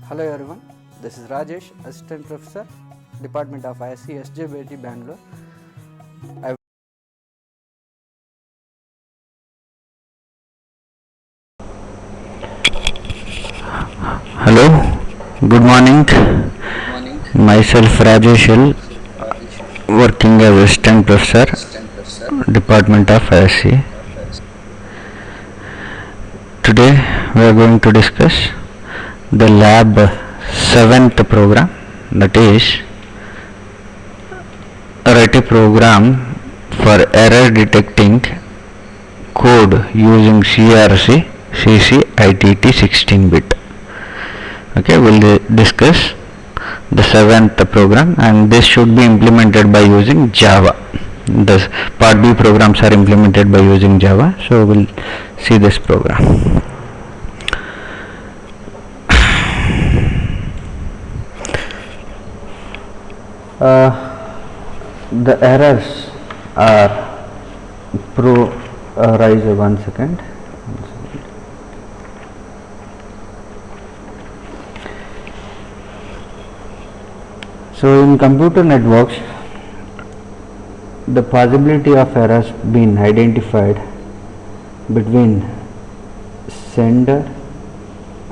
Hello everyone, this is Rajesh, Assistant Professor, Department of ISC, SJBT, Bangalore. Hello, good morning. Myself Rajesh L, working as Assistant Professor, Department of ISC. Today we are going to discuss the lab 7th program, that is write a program for error detecting code using CRC CC ITT 16-bit. Okay, we'll discuss the 7th program, and this should be implemented by using Java. The part B programs are implemented by using Java, so we'll see this program. The errors are rise 1 second. So in computer networks, the possibility of errors being identified between sender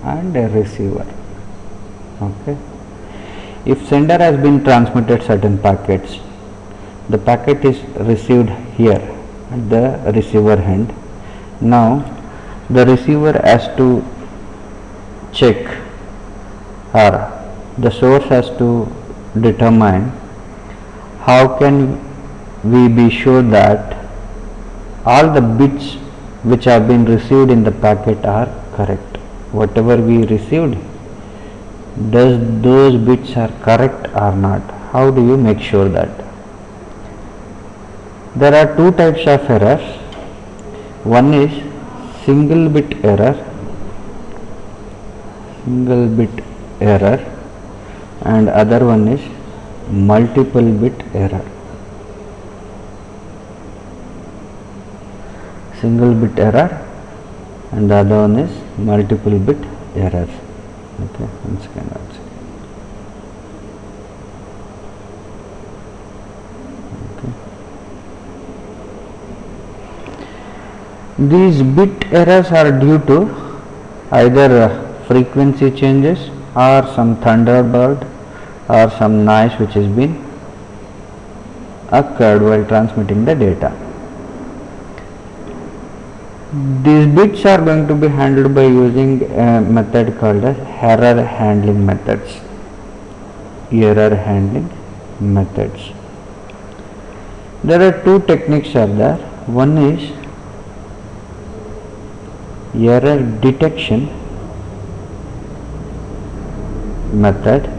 and a receiver. Okay. If sender has been transmitted certain packets, the packet is received here at the receiver end. Now the receiver has to check, or the source has to determine how can we be sure that all the bits which have been received in the packet are correct. Whatever we received, does those bits are correct or not? How do you make sure that? There are two types of errors. One is single bit error, and other one is multiple bit error. Single bit error and the other one is multiple bit error. Okay, one second. Okay. These bit errors are due to either frequency changes or some thunderbird or some noise which has been occurred while transmitting the data. These bits are going to be handled by using a method called as error handling methods. There are two techniques are there. One is error detection method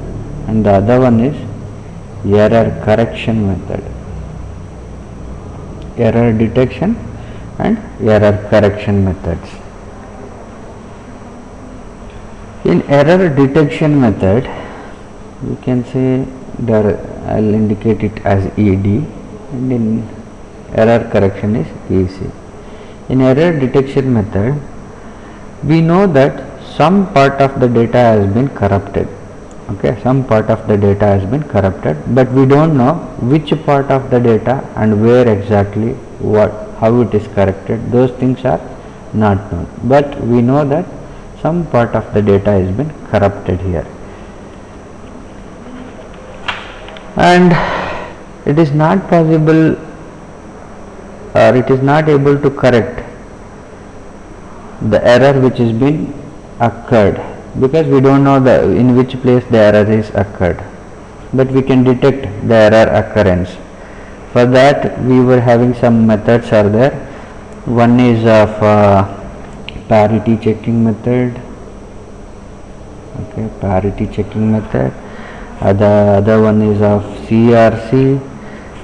and the other one is error correction method. Error detection and error correction methods. In error detection method, you can say there, I'll indicate it as ED, and in error correction is EC. In error detection method, we know that some part of the data has been corrupted. Okay, some part of the data has been corrupted, but we don't know which part of the data and where exactly, how it is corrected. Those things are not known, but we know that some part of the data has been corrupted here, and it is not possible or it is not able to correct the error which has been occurred, because we don't know in which place the error is occurred, but we can detect the error occurrence. For that we were having some methods are there. One is of parity checking method. Okay, parity checking method. The other one is of CRC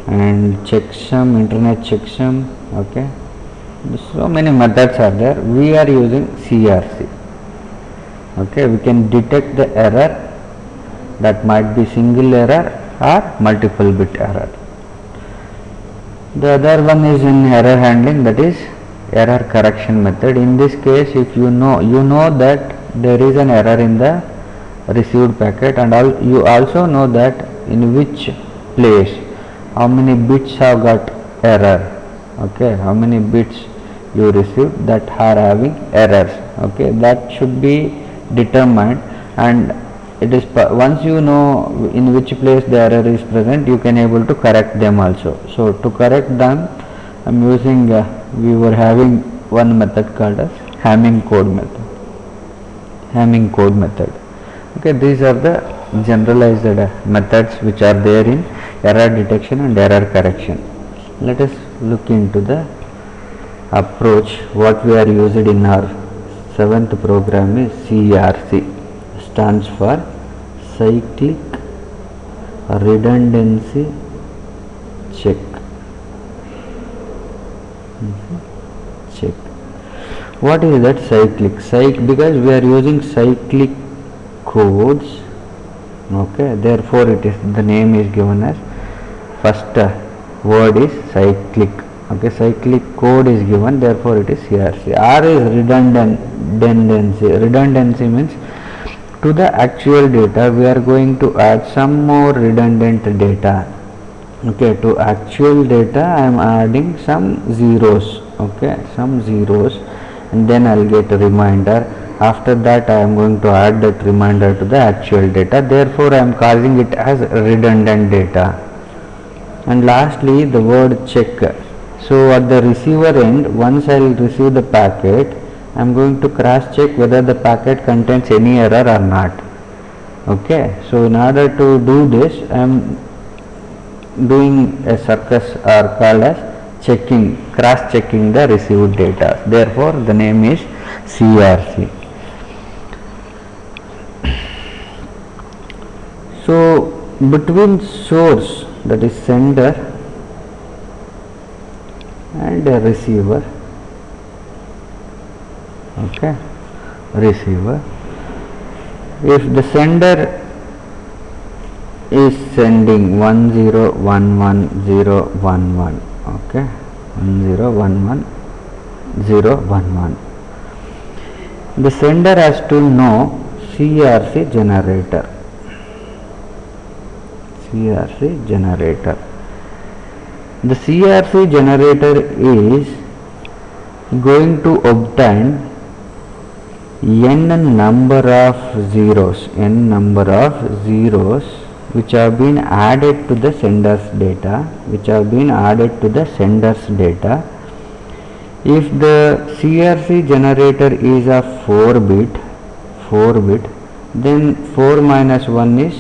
and checksum, internet checksum. Okay, so many methods are there. We are using CRC. Okay, we can detect the error, that might be single error or multiple bit error. The other one is in error handling, that is error correction method. In this case, if you know that there is an error in the received packet, and you also know that in which place how many bits have got error. Okay, how many bits you received that are having errors. Okay, that should be determined, and it is once you know in which place the error is present, you can able to correct them also. So to correct them, I'm using we were having one method called as Hamming code method. Hamming code method. Okay, these are the generalized methods which are there in error detection and error correction. Let us look into the approach. What we are used in our 7th program is CRC, stands for cyclic redundancy check. Check. What is that cyclic? Because we are using cyclic codes. Okay, therefore it is the name is given as first word is cyclic. Okay, cyclic code is given, therefore it is CRC. R is redundancy. Redundancy means to the actual data we are going to add some more redundant data. Okay, to actual data I am adding some zeros. Okay, some zeros, and then I'll get a reminder. After that I am going to add that reminder to the actual data, therefore I am calling it as redundant data. And lastly the word check. So at the receiver end, once I will receive the packet, I am going to cross check whether the packet contains any error or not. Okay, so in order to do this I am doing a circus or called as checking, cross checking the received data, therefore the name is CRC. So between source, that is sender, and a receiver, okay, receiver, if the sender is sending 1011011, okay, 1011011, the sender has to know CRC generator. CRC generator. The CRC generator is going to obtain n number of zeros, which have been added to the sender's data, If the CRC generator is a 4 bit, then 4 minus 1 is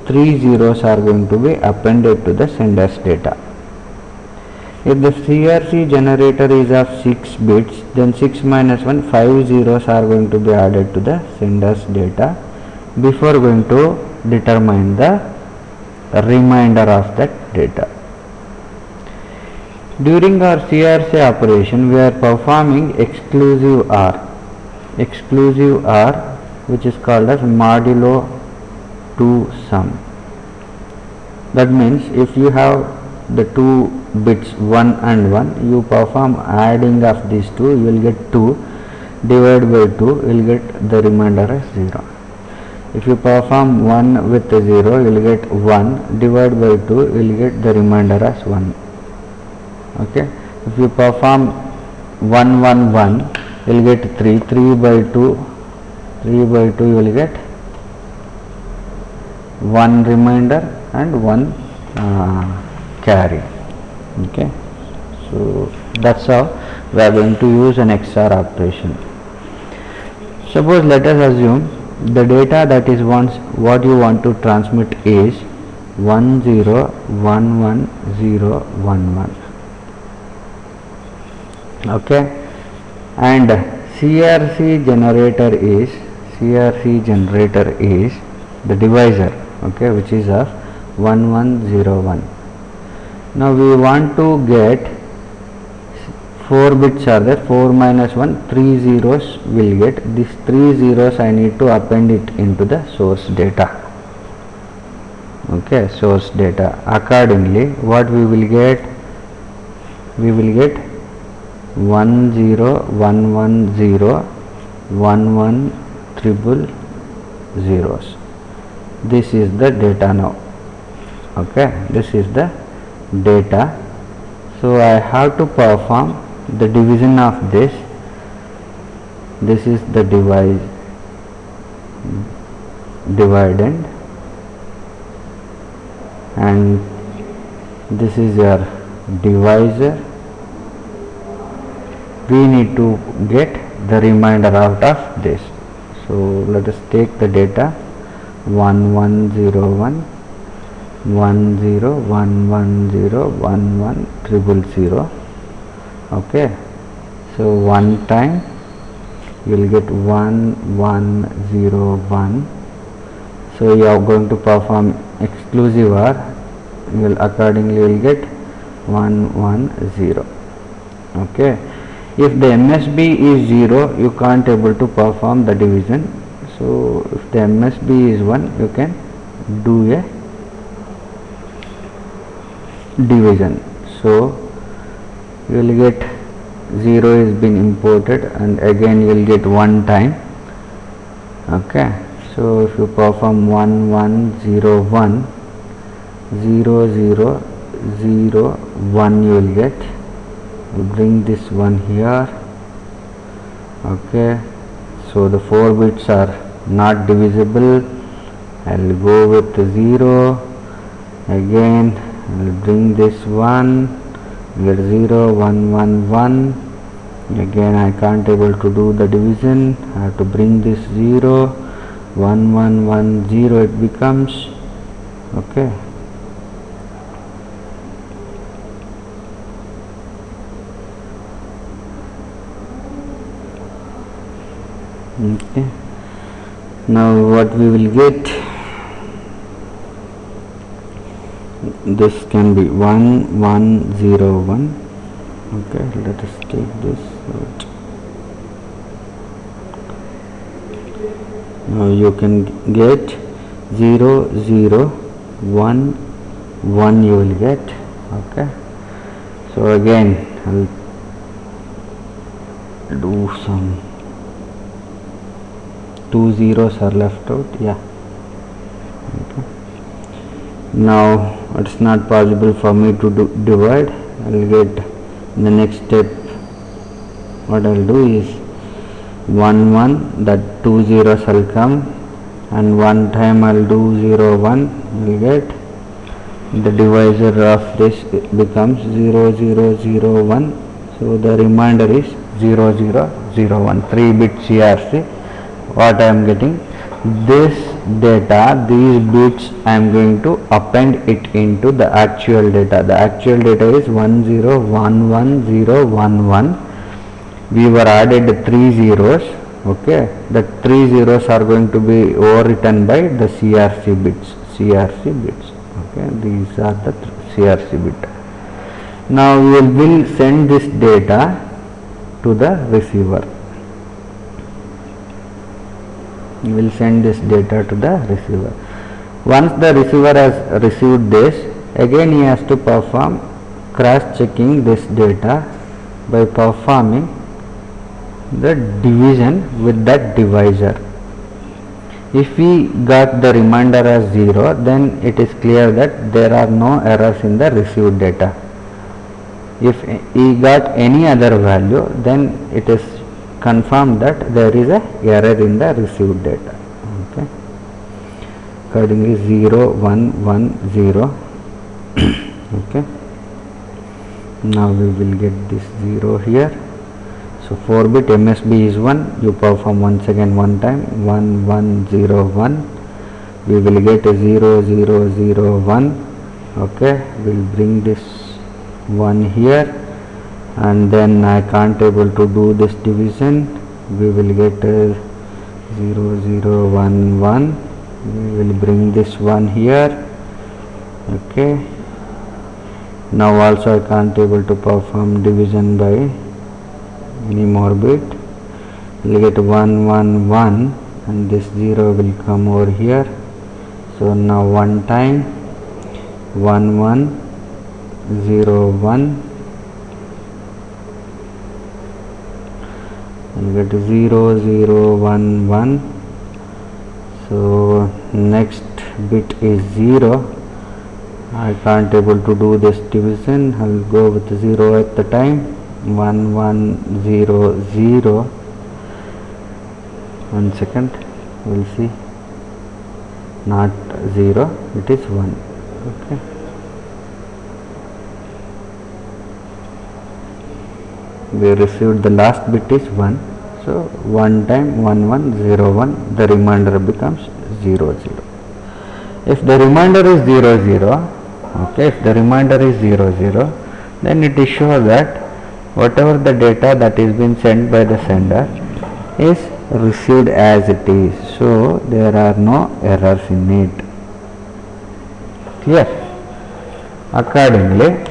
3 zeros are going to be appended to the sender's data. If the CRC generator is of 6 bits, then 6 minus 1, 5 zeros are going to be added to the sender's data before going to determine the remainder of that data. During our CRC operation, we are performing exclusive OR, which is called as modulo 2 sum. That means if you have the two bits 1 and 1, you perform adding of these two, you will get 2, divide by 2, you will get the remainder as 0. If you perform 1 with 0, you will get 1, divide by 2, you will get the remainder as 1. Okay, if you perform 1 1 1, you will get 3 by 2, you will get 1 remainder and 1 carry. Okay, so that's how we are going to use an XOR operation. Suppose let us assume the data that is what you want to transmit is 101111. Okay, and CRC generator is the divisor, okay, which is of 1101. Now we want to get 4 bits are there, 4 minus 1, 3 zeros will get. These 3 zeros I need to append it into the source data. Okay, source data. Accordingly, what we will get? We will get 10110 11 triple zeros. This is the data now. Okay, this is the data. So I have to perform the division of this. This is the dividend, and this is your divisor. We need to get the remainder out of this. So let us take the data 1101 1011011000. Okay, so one time you will get 1101. So you are going to perform exclusive OR, you will accordingly will get 110. Okay, if the MSB is 0, you can't able to perform the division. So if the MSB is 1, you can do a division. So you will get 0 is been imported, and again you will get 1 time. Okay, so if you perform 1101 0001, you will get, you bring this one here. Okay, so the 4 bits are not divisible. I will go with 0. Again I will bring this one, get 0 1 1 1. Again I can't able to do the division. I have to bring this 0 1 1 1 0 it becomes. Okay, okay, now what we will get, this can be 1101. Okay, let us take this out. Now you can get 0011, you will get. Okay, so again I'll do some 2 zeros are left out. Yeah, okay. Now it's not possible for me to divide. I'll get the next step. What I'll do is 1 1, that 2 zeros will come, and one time I'll do 0 1, you'll get the divisor of this becomes 0 0 0 1. So the remainder is 0 0 0 1, 3 bit CRC. What I am getting, this data, these bits I am going to append it into the actual data. The actual data is 101111. We were added 3 zeros. Okay, the 3 zeros are going to be overwritten by the CRC bits. Okay, these are the CRC bit. Now we will send this data to the receiver. We will send this data to the receiver. Once the receiver has received this, again he has to perform cross checking this data by performing the division with that divisor. If we got the remainder as 0, then it is clear that there are no errors in the received data. If he got any other value, then it is confirmed that there is a error in the received data. Okay, accordingly 0 1 1 0. Okay, now we will get this 0 here. So 4 bit MSB is 1. You perform once again one time 1 1 0 1. We will get a 0 0 0 1. Okay, we'll bring this 1 here, and then I can't able to do this division. We will get 0 0 1 1. We will bring this 1 here. Okay, now also I can't able to perform division by any more bit. We'll get 1 1 1, and this 0 will come over here. So now one time 1 1 0 1, and get 0 0 1 1. So next bit is 0. I can't able to do this division. I will go with 0 at the time. 1 1 0 0. 1 second, we'll see. Not 0, it is 1. Okay. We received the last bit is 1. So 1 time 1 1 0 1, the remainder becomes 0 0. If the remainder is 0 0, okay, if the remainder is 0 0, then it is sure that whatever the data that is being sent by the sender is received as it is. So there are no errors in it. Clear? Accordingly,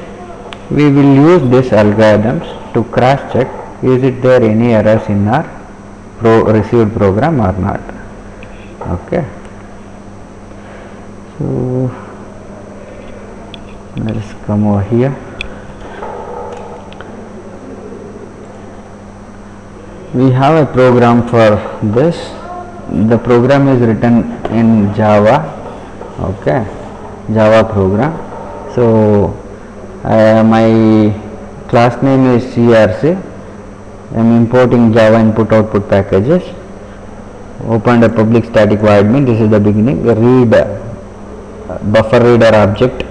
we will use these algorithms to cross check is it there any errors in our received program or not. Okay. So let's come over here. We have a program for this. The program is written in Java. Okay, Java program. So my class name is CRC. I am importing Java input output packages. Opened a public static void main. This is the beginning. The read buffer reader object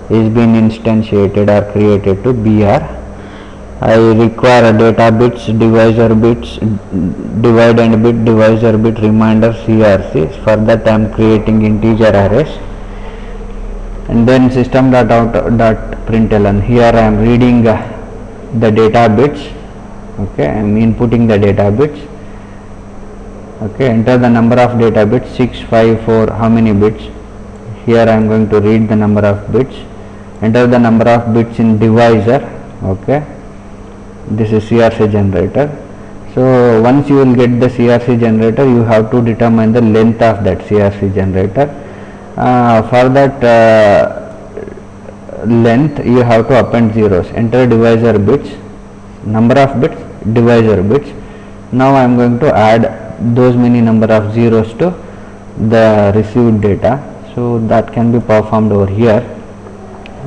is being instantiated or created to BR. I require a data bits, divisor bits, divide and bit, divisor bit, remainder, CRC. For that I am creating integer arrays. And then system.out.println. Here I am reading the data bits. Okay, I am inputting the data bits. Okay, enter the number of data bits 654. How many bits? Here I am going to read the number of bits. Enter the number of bits in divisor. Okay, this is CRC generator. So once you will get the CRC generator, you have to determine the length of that CRC generator. For that length you have to append zeros. Enter divisor bits, number of bits, divisor bits. Now I am going to add those many number of zeros to the received data. So that can be performed over here.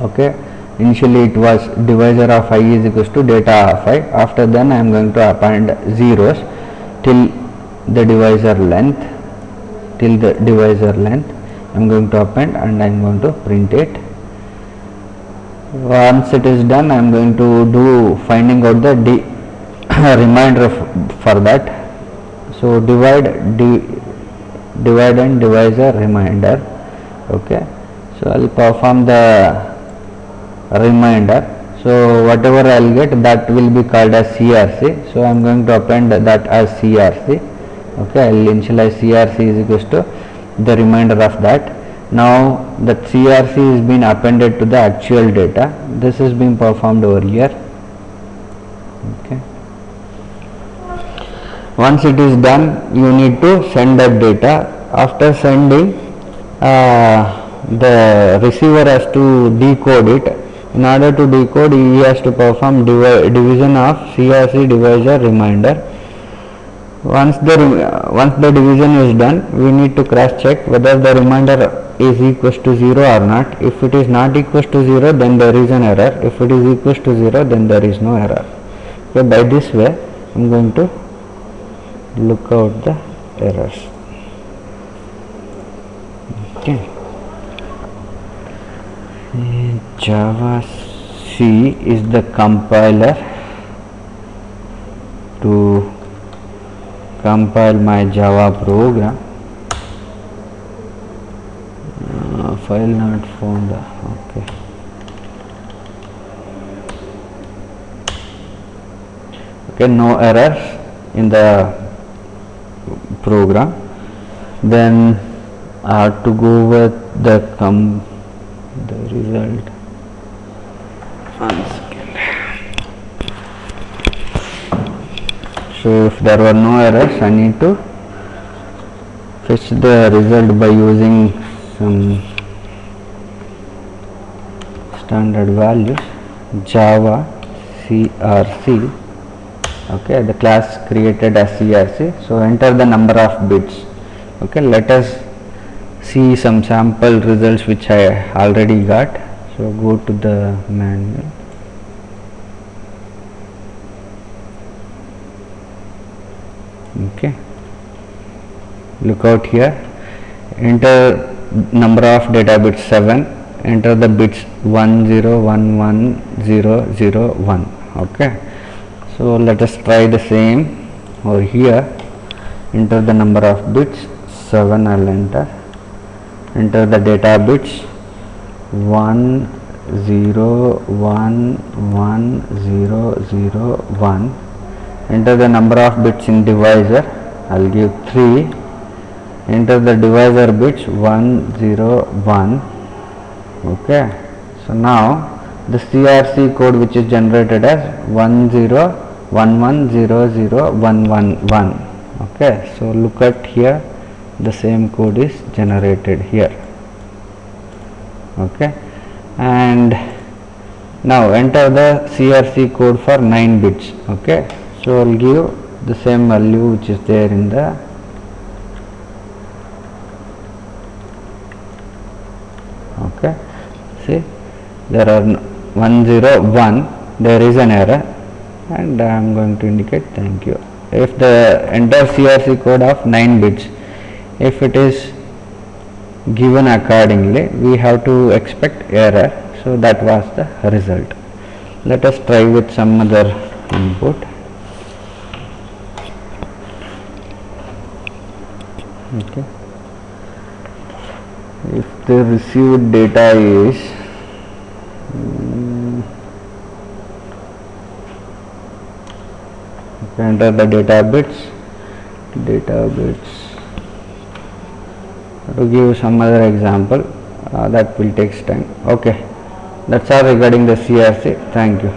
Okay, initially it was divisor of I is equals to data of I. After then I am going to append zeros till the divisor length. Till the divisor length I am going to append and I am going to print it. Once it is done, I am going to do finding out the remainder for that. So divide and divisor remainder. Okay, so I will perform the remainder. So whatever I will get, that will be called as CRC. So I am going to append that as CRC. Okay, I will initialize CRC is equals to the remainder of that. Now that CRC is being appended to the actual data. This is being performed over here. Okay. Once it is done, you need to send that data. After sending, the receiver has to decode it. In order to decode, he has to perform division of CRC divisor remainder. Once the division is done, we need to cross check whether the remainder is equals to 0 or not. If it is not equals to 0, then there is an error. If it is equals to 0, then there is no error. Okay, by this way I am going to look out the errors. Okay. Java C is the compiler to compile my Java program. File not found. Okay. Okay, no errors in the program. Then I have to go with the result. One second. So if there were no errors, I need to fetch the result by using some standard values. Java CRC. Okay, the class created as CRC. So enter the number of bits. Okay, let us see some sample results which I already got. So go to the manual. Okay, look out here, enter number of data bits 7, enter the bits 10110001. Okay, so let us try the same over here. Enter the number of bits 7, I'll enter the data bits 10110001. Enter the number of bits in divisor, I'll give 3. Enter the divisor bits 101. Okay, so now the CRC code which is generated as 1011000111. Okay, so look at here, the same code is generated here. Okay, and now enter the CRC code for 9 bits. Okay, so I'll give the same value which is there in the okay, see there are 101, there is an error, and I am going to indicate thank you. If the entire CRC code of 9 bits, if it is given accordingly, we have to expect error. So that was the result. Let us try with some other input. Okay, if the received data is enter the data bits to give some other example that will take time. Okay, that's all regarding the CRC. Thank you.